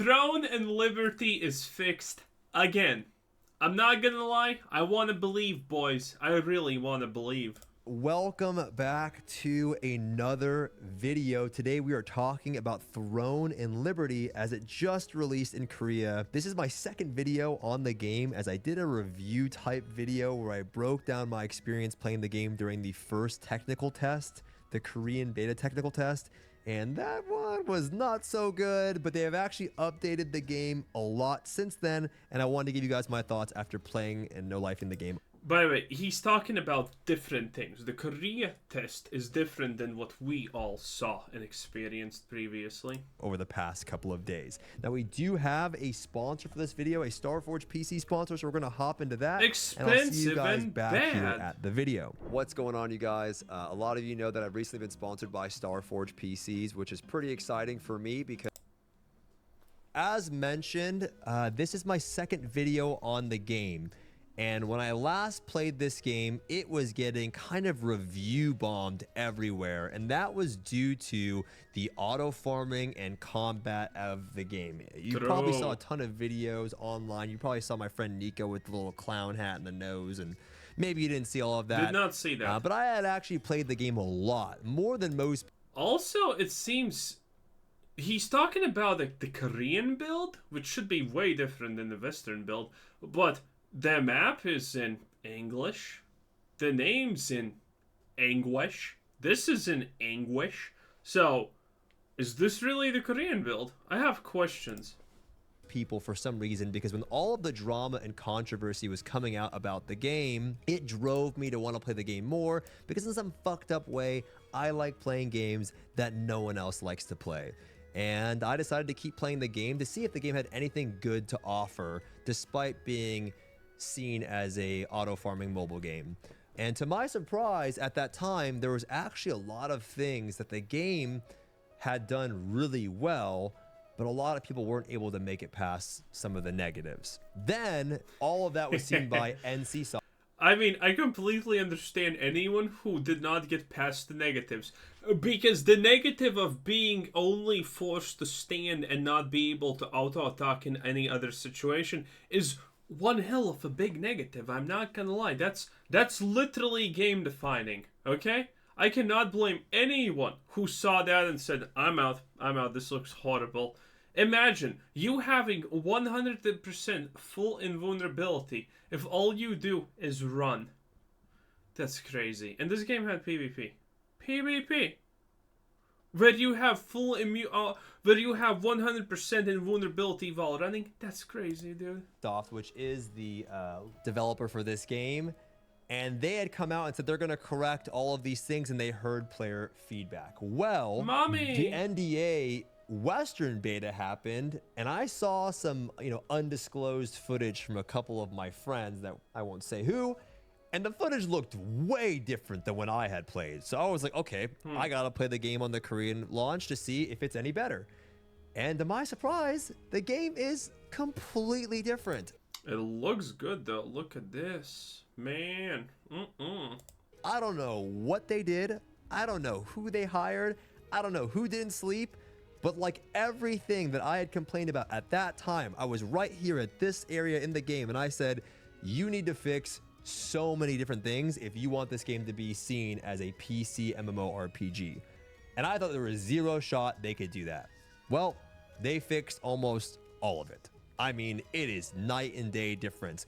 Throne and Liberty is fixed again. I'm not gonna lie, I want to believe, boys. I really want to believe. Welcome back to another video. Today we are talking about Throne and Liberty as it just released in Korea. This is my second video on the game, as I did a review type video where I broke down my experience playing the game during the first technical test, the Korean beta technical test. And that one was not so good, but they have actually updated the game a lot since then, and I wanted to give you guys my thoughts after playing and no life in the game. By the way, he's talking about different things. The Korea test is different than what we all saw and experienced previously over the past couple of days. Now, we do have a sponsor for this video, a Starforge PC sponsor, so we're going to hop into that. Expensive and I'll see you guys and back bad. here at the video. What's going on, you guys? A lot of you know that I've recently been sponsored by Starforge PCs, which is pretty exciting for me because, as mentioned, this is my second video on the game. And when I last played this game, it was getting kind of review bombed everywhere. And that was due to the auto farming and combat of the game. You probably saw a ton of videos online. You probably saw my friend Nico with the little clown hat and the nose. And maybe you didn't see all of that. Did not see that. But I had actually played the game a lot, more than most. Also, it seems he's talking about the Korean build, which should be way different than the Western build. But the map is in English. The name's in English. This is in English. So, is this really the Korean build? I have questions. People for some reason, because when all of the drama and controversy was coming out about the game, it drove me to want to play the game more, because in some fucked up way, I like playing games that no one else likes to play. And I decided to keep playing the game to see if the game had anything good to offer, despite being seen as a auto farming mobile game. And to my surprise, at that time, there was actually a lot of things that the game had done really well, but a lot of people weren't able to make it past some of the negatives. Then all of that was seen by NC Soft. I mean, I completely understand anyone who did not get past the negatives, because the negative of being only forced to stand and not be able to auto-attack in any other situation is one hell of a big negative. I'm not gonna lie. That's literally game defining, okay? I cannot blame anyone who saw that and said, I'm out, this looks horrible. Imagine you having 100% full invulnerability if all you do is run. That's crazy. And this game had PvP. PvP! Where you have full where you have 100% invulnerability while running. That's crazy, dude. Soft, which is the developer for this game, and they had come out and said they're going to correct all of these things, and they heard player feedback. Well, the NDA Western beta happened, and I saw some, undisclosed footage from a couple of my friends that I won't say who. And the footage looked way different than when I had played. So I was like, okay, I gotta play the game on the Korean launch to see if it's any better. And to my surprise, the game is completely different. It looks good though. Look at this. Man. I don't know what they did. I don't know who they hired. I don't know who didn't sleep. But like everything that I had complained about at that time, I was right here at this area in the game. And I said, you need to fix so many different things if you want this game to be seen as a PC MMORPG. And I thought there was zero shot they could do that. Well, they fixed almost all of it. I mean, it is night and day difference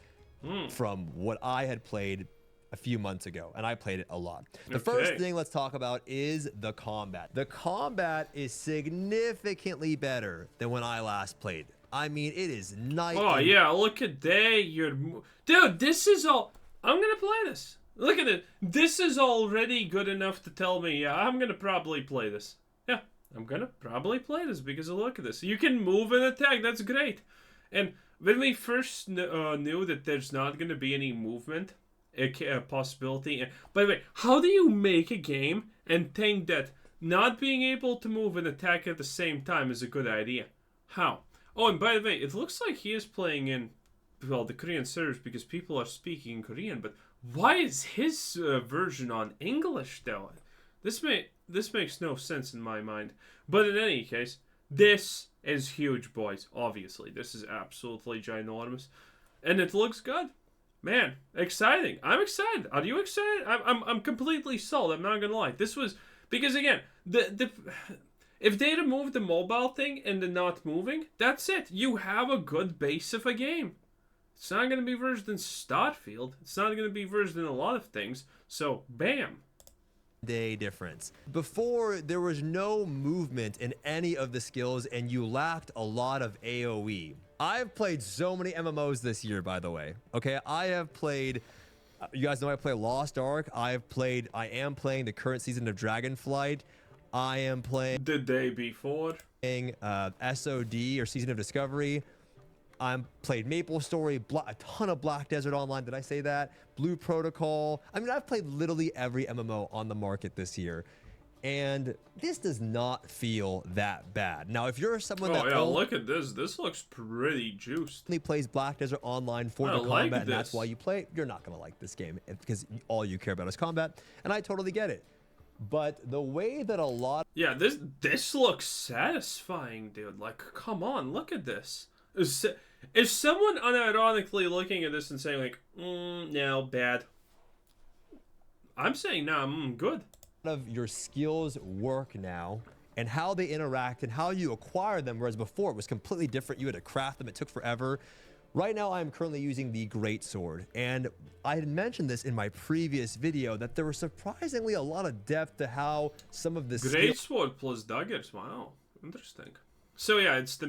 from what I had played a few months ago, and I played it a lot. The first thing let's talk about is the combat. The combat is significantly better than when I last played. I mean, it is night. Oh yeah, look at that. Dude, this is all. I'm gonna play this. Look at it. This is already good enough to tell me, yeah, I'm gonna probably play this. Yeah, I'm gonna probably play this because of look at this. You can move and attack. That's great. And when we first knew that there's not gonna be any movement, a possibility. By the way, how do you make a game and think that not being able to move and attack at the same time is a good idea? How? Oh, and by the way, it looks like he is playing in, well, the Korean servers because people are speaking Korean, but why is his version on English, though? This makes no sense in my mind. But in any case, this is huge, boys. Obviously, this is absolutely ginormous, and it looks good. Man, exciting! I'm excited. Are you excited? I'm completely sold. I'm not gonna lie. This was because again, the if they remove the mobile thing and the not moving, that's it. You have a good base of a game. It's not gonna be versed in Starfield. It's not gonna be versed in a lot of things. So, bam. Day difference. Before, there was no movement in any of the skills, and you lacked a lot of AoE. I've played so many MMOs this year, by the way. Okay, I have played. You guys know I play Lost Ark. I am playing the current season of Dragonflight. I am playing The day before. SOD or Season of Discovery. I'm played MapleStory, a ton of Black Desert Online. Did I say that? Blue Protocol. I mean, I've played literally every MMO on the market this year, and this does not feel that bad. Now, if you're someone that look at this. This looks pretty juiced. only plays Black Desert Online for the combat, and that's why you play, you're not gonna like this game because all you care about is combat, and I totally get it. But the way that a lot, this looks satisfying, dude. Like, come on, look at this. Is someone unironically looking at this and saying like, no, bad? I'm saying no, good. of your skills work now and how they interact and how you acquire them, whereas before it was completely different. You had to craft them, it took forever. Right now I'm currently using the Greatsword, and I had mentioned this in my previous video that there was surprisingly a lot of depth to how some of the Greatsword plus daggers. Wow, interesting. So yeah, it's the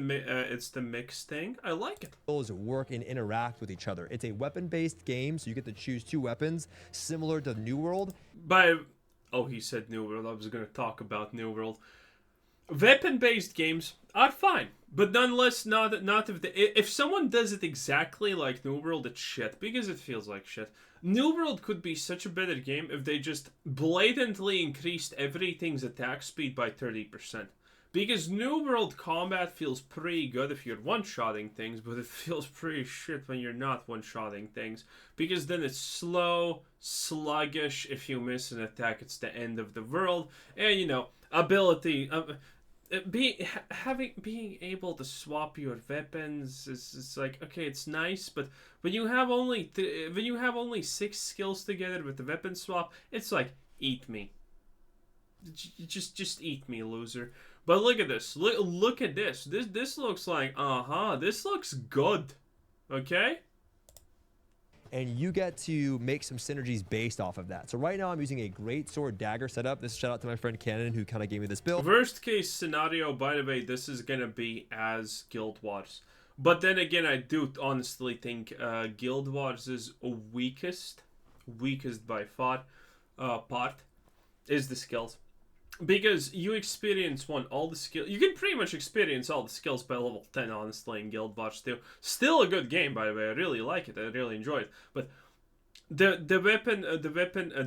mix thing. I like it. skills work and interact with each other. It's a weapon-based game, so you get to choose 2 weapons, similar to New World. He said New World. I was gonna talk about New World. Weapon-based games are fine, but nonetheless, not if someone does it exactly like New World, it's shit because it feels like shit. New World could be such a better game if they just blatantly increased everything's attack speed by 30%. Because New World combat feels pretty good if you're one-shotting things, but it feels pretty shit when you're not one-shotting things. Because then it's slow, sluggish. If you miss an attack, it's the end of the world. And, you know, ability... being able to swap your weapons is like, okay, it's nice, but when you have only 6 skills together with the weapon swap, it's like, eat me. Just eat me, loser. But look at this. Look at this. This looks like, this looks good. Okay? And you get to make some synergies based off of that. So right now I'm using a Greatsword dagger setup. This shout out to my friend Cannon who kind of gave me this build. Worst case scenario, by the way, this is gonna be as Guild Wars. But then again, I do honestly think Guild Wars' weakest by far part is the skills. Because you experience all the skills. You can pretty much experience all the skills by level 10, honestly, in Guild Wars 2. Still a good game, by the way. I really like it. I really enjoy it. But the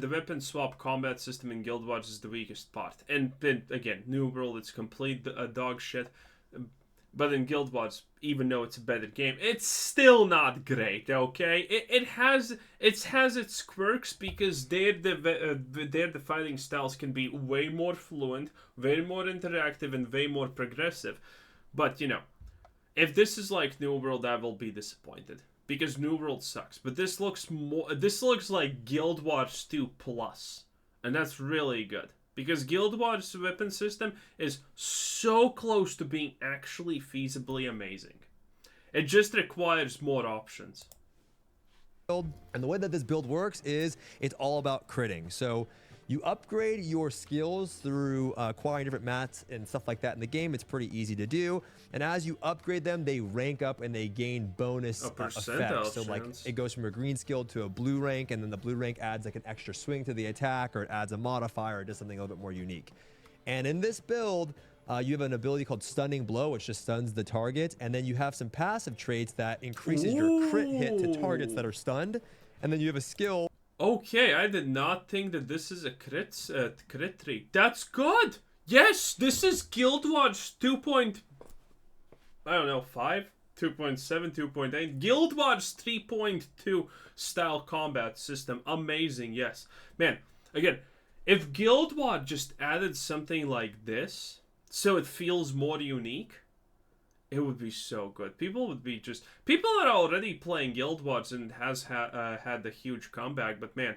weapon swap combat system in Guild Wars is the weakest part. And then again, New World, it's complete dog shit. But in Guild Wars, even though it's a better game, it's still not great. Okay, it has its quirks because their fighting styles can be way more fluent, way more interactive, and way more progressive. But you know, if this is like New World, I will be disappointed because New World sucks. But this looks like Guild Wars 2 plus, and that's really good. Because Guild Wars' weapon system is so close to being actually feasibly amazing. It just requires more options. And the way that this build works is it's all about critting. So you upgrade your skills through acquiring different mats and stuff like that in the game. It's pretty easy to do. And as you upgrade them, they rank up and they gain bonus effects. So like it goes from a green skill to a blue rank, and then the blue rank adds like an extra swing to the attack, or it adds a modifier, or does something a little bit more unique. And in this build, you have an ability called Stunning Blow, which just stuns the target. And then you have some passive traits that increases your crit hit to targets that are stunned. And then you have a skill. Okay, I did not think that this is a crit tree. That's good. Yes, this is Guild Wars 2.5, 2.7, 2.8. Guild Wars 3.2 style combat system. Amazing, yes. Man, again, if Guild Wars just added something like this, so it feels more unique, It would be so good. People would be just people that are already playing Guild Wars and has had the huge comeback. But man,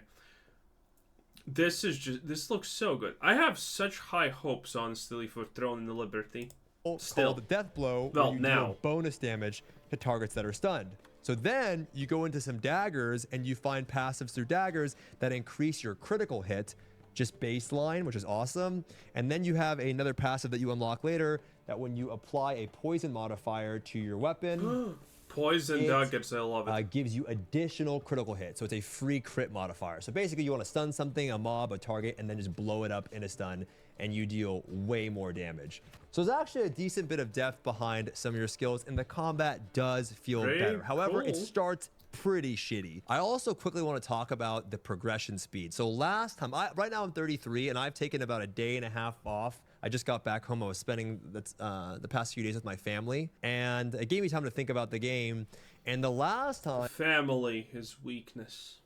this looks so good. I have such high hopes, honestly, for Throne and the Liberty. Still, called the Death Blow, well, where you now deal bonus damage to targets that are stunned. So then you go into some daggers and you find passives through daggers that increase your critical hit, just baseline, which is awesome. And then you have another passive that you unlock later that when you apply a poison modifier to your weapon, poison nuggets, I love it. gives you additional critical hit. So it's a free crit modifier. So basically you want to stun something, a mob, a target, and then just blow it up in a stun, and you deal way more damage. So there's actually a decent bit of depth behind some of your skills, and the combat does feel better. However, it starts pretty shitty. I also quickly want to talk about the progression speed. So last time, right now I'm 33, and I've taken about a day and a half off. I just got back home. I was spending the past few days with my family, and it gave me time to think about the game. And the last time family is weakness.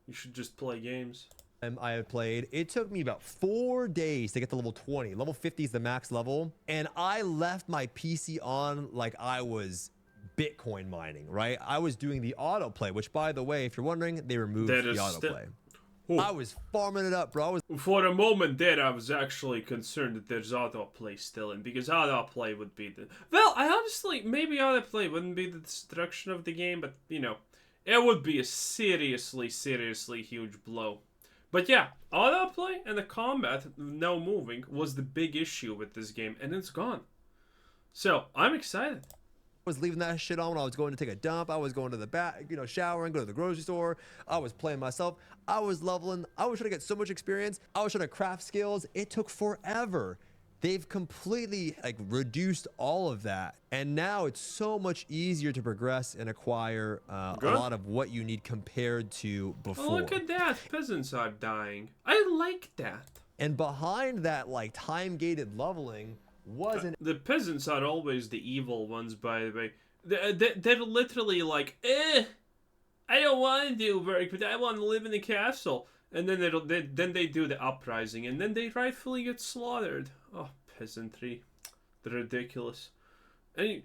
You should just play games. I had played, it took me about 4 days to get to level 20. Level 50 is the max level, and I left my PC on like I was Bitcoin mining, right? I was doing the autoplay, which, by the way, if you're wondering, they removed the autoplay. I was farming it up, bro. For a moment there, I was actually concerned that there's autoplay still in, because autoplay would be the... Well, I honestly, maybe autoplay wouldn't be the destruction of the game, but, you know, it would be a seriously, seriously huge blow. But yeah, autoplay and the combat, no moving, was the big issue with this game, and it's gone. So, I'm excited. I was leaving that shit on when I was going to take a dump. I was going to the back, showering, go to the grocery store. I was playing myself. I was leveling. I was trying to get so much experience. I was trying to craft skills. It took forever. They've completely reduced all of that. And now it's so much easier to progress and acquire a lot of what you need compared to before. Oh, look at that. Peasants are dying. I like that. And behind that, time-gated leveling wasn't... The peasants are always the evil ones, by the way. They're literally like, I don't want to do work, but I want to live in the castle. And then they do the uprising, and then they rightfully get slaughtered. Oh, peasantry. They're ridiculous. And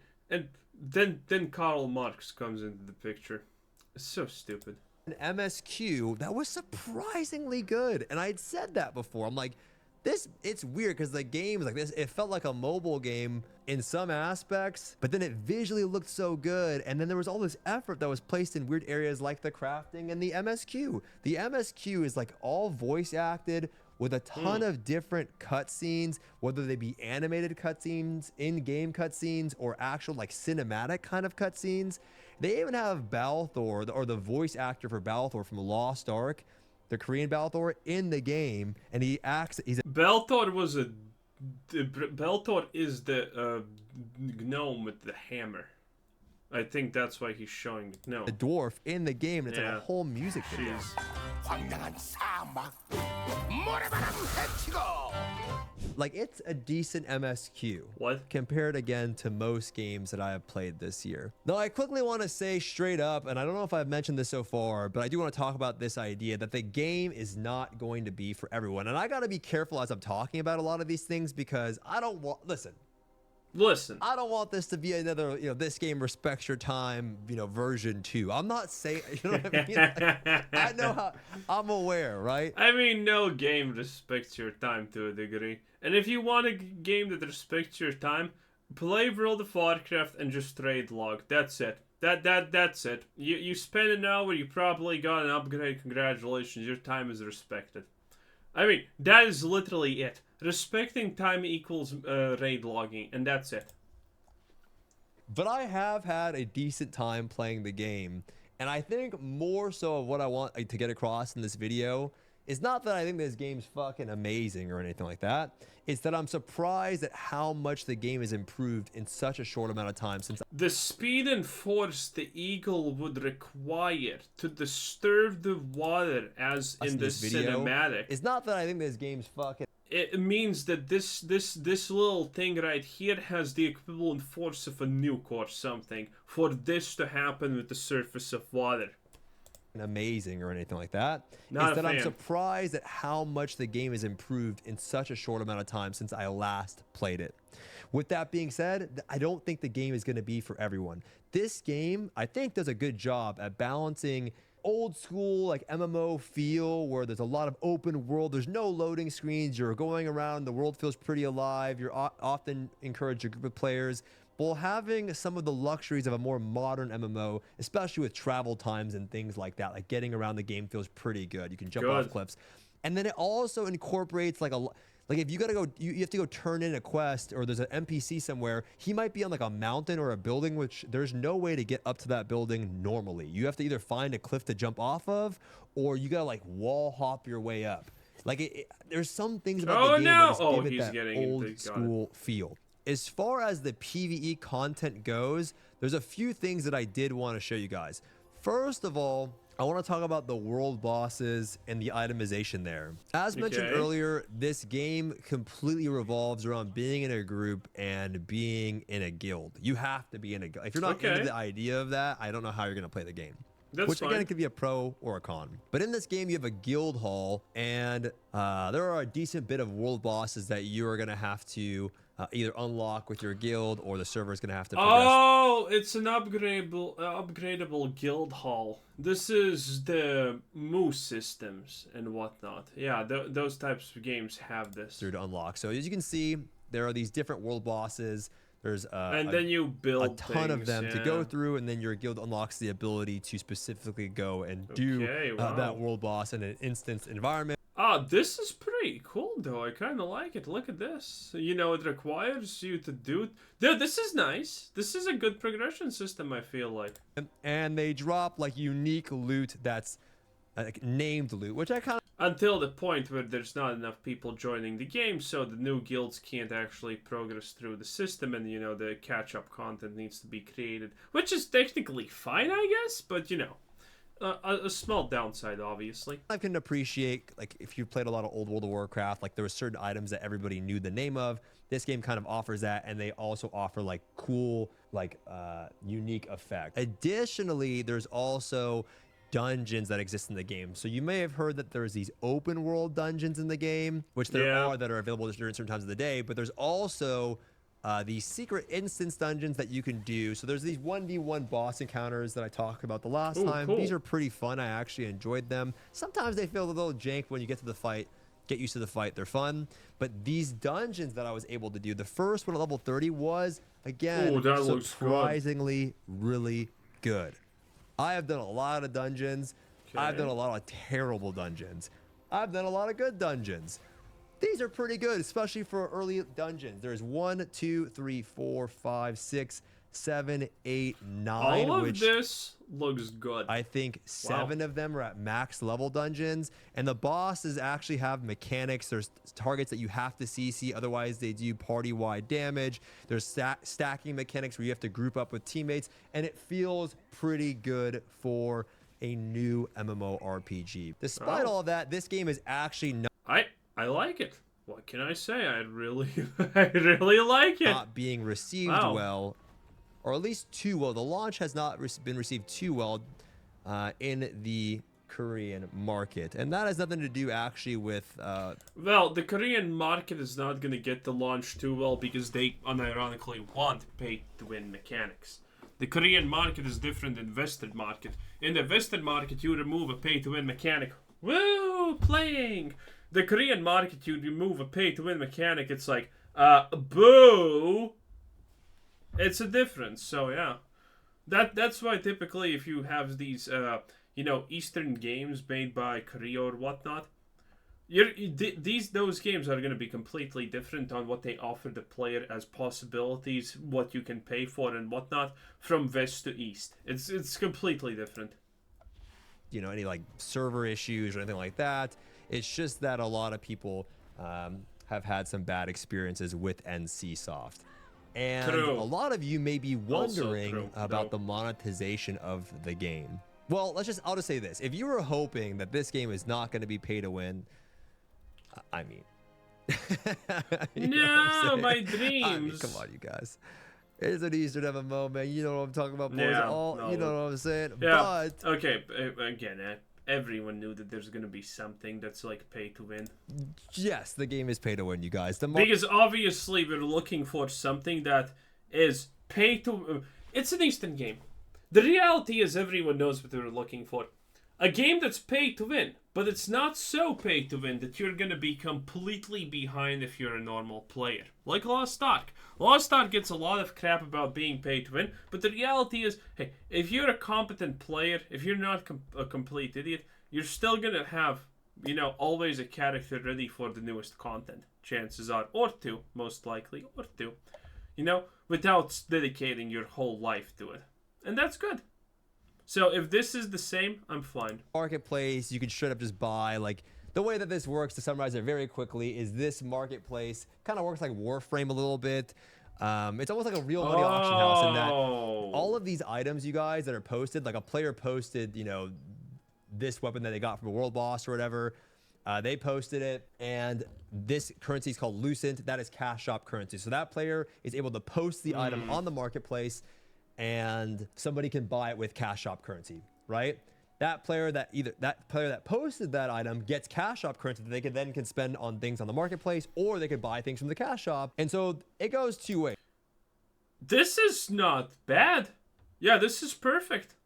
then Karl Marx comes into the picture. It's so stupid. An MSQ that was surprisingly good. And I'd said that before. I'm like, it's weird because the game is like this. It felt like a mobile game in some aspects, but then it visually looked so good. And then there was all this effort that was placed in weird areas like the crafting and the MSQ. The MSQ is like all voice acted with a ton of different cutscenes, whether they be animated cutscenes, in-game cutscenes, or actual cinematic kind of cutscenes. They even have Balthor, or the voice actor for Balthor from Lost Ark, the Korean Balthor, in the game, and Balthor is the gnome with the hammer. I think that's why he's showing it. No, the dwarf in the game, and it's like a whole music video. It's a decent MSQ. What? Compared again to most games that I have played this year. Now, I quickly want to say straight up, and I don't know if I've mentioned this so far, but I do want to talk about this idea that the game is not going to be for everyone. And I got to be careful as I'm talking about a lot of these things because I don't want... Listen, I don't want this to be another, this game respects your time, version 2. I'm not saying, you know what I mean? I know how, I'm aware, right? I mean, no game respects your time to a degree. And if you want a game that respects your time, play World of Warcraft and just trade log. That's it. That's it. You spend an hour, you probably got an upgrade. Congratulations, your time is respected. I mean, that is literally it. Respecting time equals raid logging, and that's it. But I have had a decent time playing the game, and I think more so of what I want to get across in this video is not that I think this game's fucking amazing or anything like that. It's that I'm surprised at how much the game has improved in such a short amount of time since... The speed and force the eagle would require to disturb the water as in this cinematic. It's not that I think this game's fucking... It means that this little thing right here has the equivalent force of a nuke or something for this to happen with the surface of water. Amazing or anything like that. Not is that a fan. I'm surprised at how much the game has improved in such a short amount of time since I last played it. With that being said, I don't think the game is going to be for everyone. This game, I think, does a good job at balancing old school like MMO feel where there's a lot of open world. There's no loading screens. You're going around. The world feels pretty alive. You're often encourage a group of players, while having some of the luxuries of a more modern MMO, especially with travel times and things like that. Like getting around the game feels pretty good. You can jump off cliffs. And then it also incorporates like if you gotta go, you have to go turn in a quest, or there's an NPC somewhere. He might be on like a mountain or a building, which there's no way to get up to that building normally. You have to either find a cliff to jump off of, or you gotta like wall hop your way up. Like there's some things about the game that just give it that old school feel. As far as the PvE content goes, there's a few things that I did want to show you guys. First of all, I want to talk about the world bosses and the itemization there. As mentioned earlier, this game completely revolves around being in a group and being in a guild. You have to be in a guild. If you're not into the idea of that, I don't know how you're going to play the game. Which again, it could be a pro or a con. But in this game, you have a guild hall, and there are a decent bit of world bosses that you are going to have to either unlock with your guild, or the server is going to have to progress. Oh, it's an upgradable guild hall. This is the moose systems and whatnot. Yeah, those types of games have this. Through to unlock. So as you can see, there are these different world bosses. There's then you build a ton of them to go through, and then your guild unlocks the ability to specifically go and do that world boss in an instance environment. This is pretty cool, though. I kind of like it. Look at this. You know, it requires you to do... Dude, this is nice. This is a good progression system, I feel like. And they drop, like, unique loot that's named loot, which I kind of... Until the point where there's not enough people joining the game, so the new guilds can't actually progress through the system, and, you know, the catch-up content needs to be created. Which is technically fine, I guess, but, you know... a small downside, obviously. I can appreciate, like, if you played a lot of old World of Warcraft, like, there were certain items that everybody knew the name of. This game kind of offers that, and they also offer, like, cool, like, unique effect. Additionally, there's also dungeons that exist in the game. So you may have heard that there's these open world dungeons in the game, which there are that are available during certain times of the day, but there's also... these secret instance dungeons that you can do. So there's these 1v1 boss encounters that I talked about the last time. Cool. These are pretty fun. I actually enjoyed them. Sometimes they feel a little jank when you get to the fight. Get used to the fight. They're fun. But these dungeons that I was able to do, the first one at level 30 was, again, surprisingly really good. I have done a lot of dungeons. I've done a lot of terrible dungeons. I've done a lot of good dungeons. These are pretty good, especially for early dungeons. There's 1, 2, 3, 4, 5, 6, 7, 8, 9. All of this looks good. I think 7 of them are at max level dungeons. And the bosses actually have mechanics. There's targets that you have to CC, otherwise they do party-wide damage. There's stacking mechanics where you have to group up with teammates. And it feels pretty good for a new MMORPG. Despite all of that, this game is actually not... I like it. What can I say? I really like it. Not being received well, or at least too well. The launch has not been received too well in the Korean market, and that has nothing to do actually with. Well, the Korean market is not going to get the launch too well because they unironically want pay-to-win mechanics. The Korean market is different than Western market. In the Western market, you remove a pay-to-win mechanic. Woo! Playing! The Korean market, you remove a pay-to-win mechanic, it's like, boo! It's a difference, so yeah. That's why typically if you have these, you know, Eastern games made by Korea or whatnot, those games are going to be completely different on what they offer the player as possibilities, what you can pay for and whatnot, from West to East. It's completely different. You know, any like server issues or anything like that. It's just that a lot of people have had some bad experiences with NCSoft. And a lot of you may be wondering about the monetization of the game. Well, I'll just say this. If you were hoping that this game is not going to be pay to win, I mean... no, my dreams! I mean, come on, you guys. It's an Eastern MMO, man. You know what I'm talking about, boys. You know what I'm saying? Yeah. But... Okay, again, everyone knew that there's gonna be something that's like pay to win. Yes, the game is pay to win, you guys. Because obviously we're looking for something that is pay to. It's an instant game. The reality is everyone knows what we're looking for. A game that's pay to win, but it's not so pay to win that you're gonna be completely behind if you're a normal player. Like Lost Ark. Lost Ark gets a lot of crap about being pay to win, but the reality is, hey, if you're a competent player, if you're not a complete idiot, you're still gonna have, always a character ready for the newest content. Chances are, or two, most likely, or two. Without dedicating your whole life to it. And that's good. So if this is the same, I'm fine. Marketplace, you can straight up just buy. Like, the way that this works, to summarize it very quickly, is this marketplace kind of works like Warframe a little bit. It's almost like a real money auction house in that all of these items, you guys, that are posted, like a player posted, this weapon that they got from a world boss or whatever. They posted it, and this currency is called Lucent. That is cash shop currency. So that player is able to post the item on the marketplace, and somebody can buy it with cash shop currency, right? That player that posted that item gets cash shop currency that they can spend on things on the marketplace, or they could buy things from the cash shop. And so it goes two ways. This is not bad. Yeah, this is perfect.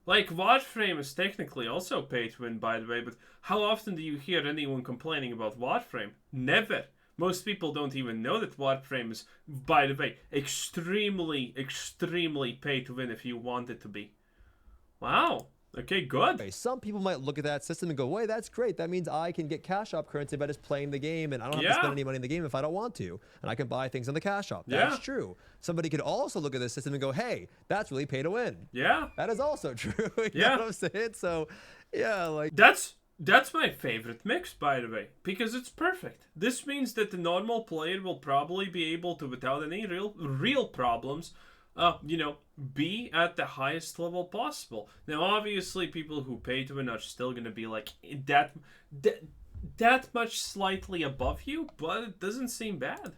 Like, Warframe is technically also pay to win, by the way, but how often do you hear anyone complaining about Warframe? Never. Most people don't even know that Warframe is, by the way, extremely, extremely pay to win if you want it to be. Wow. Okay, good. Some people might look at that system and go, wait, that's great. That means I can get cash shop currency by just playing the game, and I don't have to spend any money in the game if I don't want to. And I can buy things on the cash shop. That's true. Somebody could also look at this system and go, hey, that's really pay to win. Yeah. That is also true. You know what I'm saying? So, yeah, like... That's my favorite mix, by the way, because it's perfect. This means that the normal player will probably be able to, without any real problems, be at the highest level possible. Now, obviously, people who pay to win are still going to be like that much slightly above you, but it doesn't seem bad.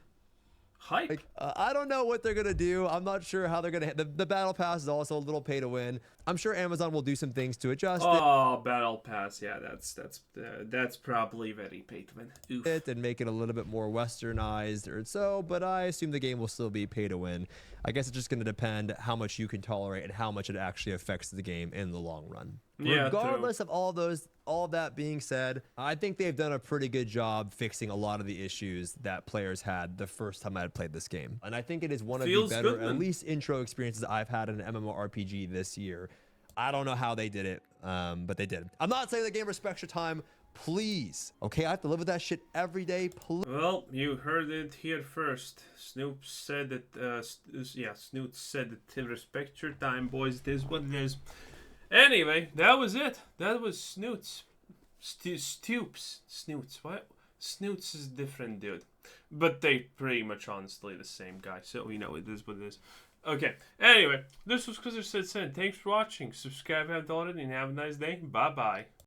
Hype. Like, I don't know what they're gonna do. I'm not sure how they're gonna. The battle pass is also a little pay to win. I'm sure Amazon will do some things to adjust it. Oh, battle pass, yeah, that's probably very pay to win. Oof. And make it a little bit more westernized or so, but I assume the game will still be pay to win. I guess it's just gonna depend how much you can tolerate and how much it actually affects the game in the long run. Yeah, regardless of all that being said, I think they've done a pretty good job fixing a lot of the issues that players had the first time I had played this game. And I think it is one of the better, at least intro experiences I've had in an MMORPG this year. I don't know how they did it, but they did. I'm not saying the game respects your time. Please. Okay, I have to live with that shit every day. Please. Well, you heard it here first. Snoop said that, Snoop said that to respect your time, boys. It is what it is. Anyway, that was it. That was Snoots. Snoots. What? Snoots is different, dude. But they pretty much honestly the same guy. So, it is what it is. Okay. Anyway, this was Chris Said. Thanks for watching. Subscribe if you haven't already, and have a nice day. Bye-bye.